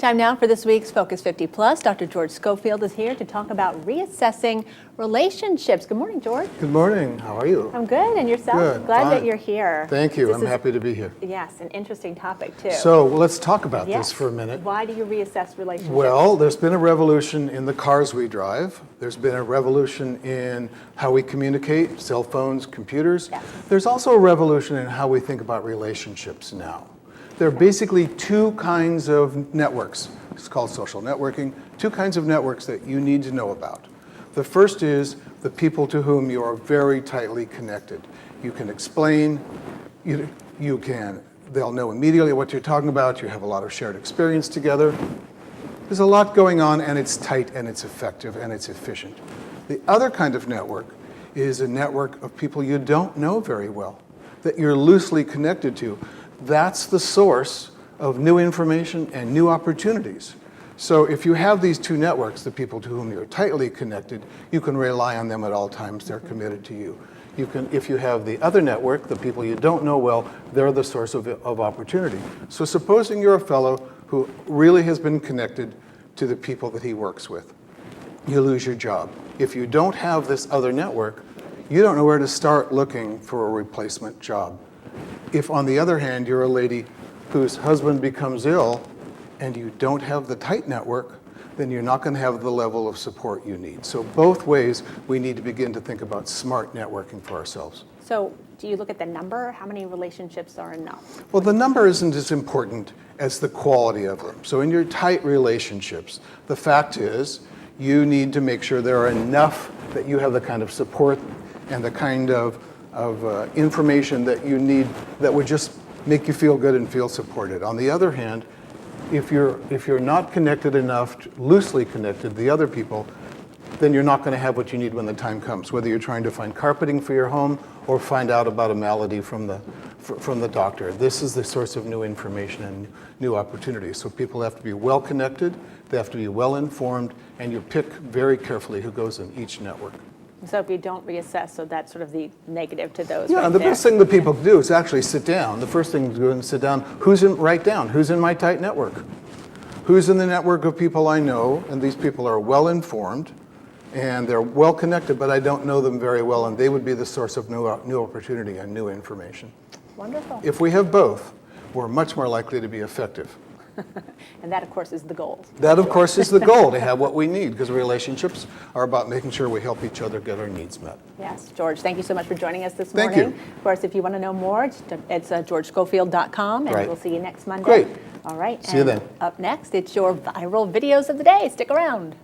Time now for this week's Focus 50 Plus. Dr. George Schofield is here to talk about reassessing relationships. Good morning, George. Good morning. How are you? I'm good, and yourself? Good. Glad Fine. that you're here. Thank you. I'm happy to be here. Yes, an interesting topic too. So let's talk about this for a minute. Why do you reassess relationships? Well, there's been a revolution in the cars we drive. There's been a revolution in how we communicate, cell phones, computers. Yes. There's also a revolution in how we think about relationships now. There are basically two kinds of networks. It's called social networking. Two kinds of networks that you need to know about. The first is the people to whom you are very tightly connected. You can explain, they'll know immediately what you're talking about. You have a lot of shared experience together. There's a lot going on, and it's tight, and it's effective, and it's efficient. The other kind of network is a network of people you don't know very well, that you're loosely connected to. That's the source of new information and new opportunities. So if you have these two networks, the people to whom you're tightly connected, you can rely on them at all times. They're committed to you. If you have the other network, the people you don't know well, they're the source of opportunity. So supposing you're a fellow who really has been connected to the people that he works with, you lose your job. If you don't have this other network, you don't know where to start looking for a replacement job. If, on the other hand, you're a lady whose husband becomes ill and you don't have the tight network, then you're not going to have the level of support you need. So both ways, we need to begin to think about smart networking for ourselves. So do you look at the number? How many relationships are enough? Well, the number isn't as important as the quality of them. So in your tight relationships, the fact is you need to make sure there are enough that you have the kind of support and the kind of information that you need that would just make you feel good and feel supported. On the other hand, if you're not connected enough, loosely connected to the other people, then you're not going to have what you need when the time comes, whether you're trying to find carpeting for your home or find out about a malady from the doctor. This is the source of new information and new opportunities. So people have to be well connected, they have to be well informed, and you pick very carefully who goes in each network. So if you don't reassess, so that's sort of the negative to those. Yeah, right the there. best thing that people do is actually sit down. The first thing to do is sit down. Write down who's in my tight network. Who's in the network of people I know, and these people are well informed, and they're well connected, but I don't know them very well, and they would be the source of new opportunity and new information. Wonderful. If we have both, we're much more likely to be effective. And that, of course, is the goal. That, of course, is the goal, to have what we need, because relationships are about making sure we help each other get our needs met. Yes, George, thank you so much for joining us this Thank morning. you. Of course, if you want to know more, it's georgeschofield.com, and Right. we'll see you next Monday. Great. All right. See you then. Up next, it's your viral videos of the day. Stick around.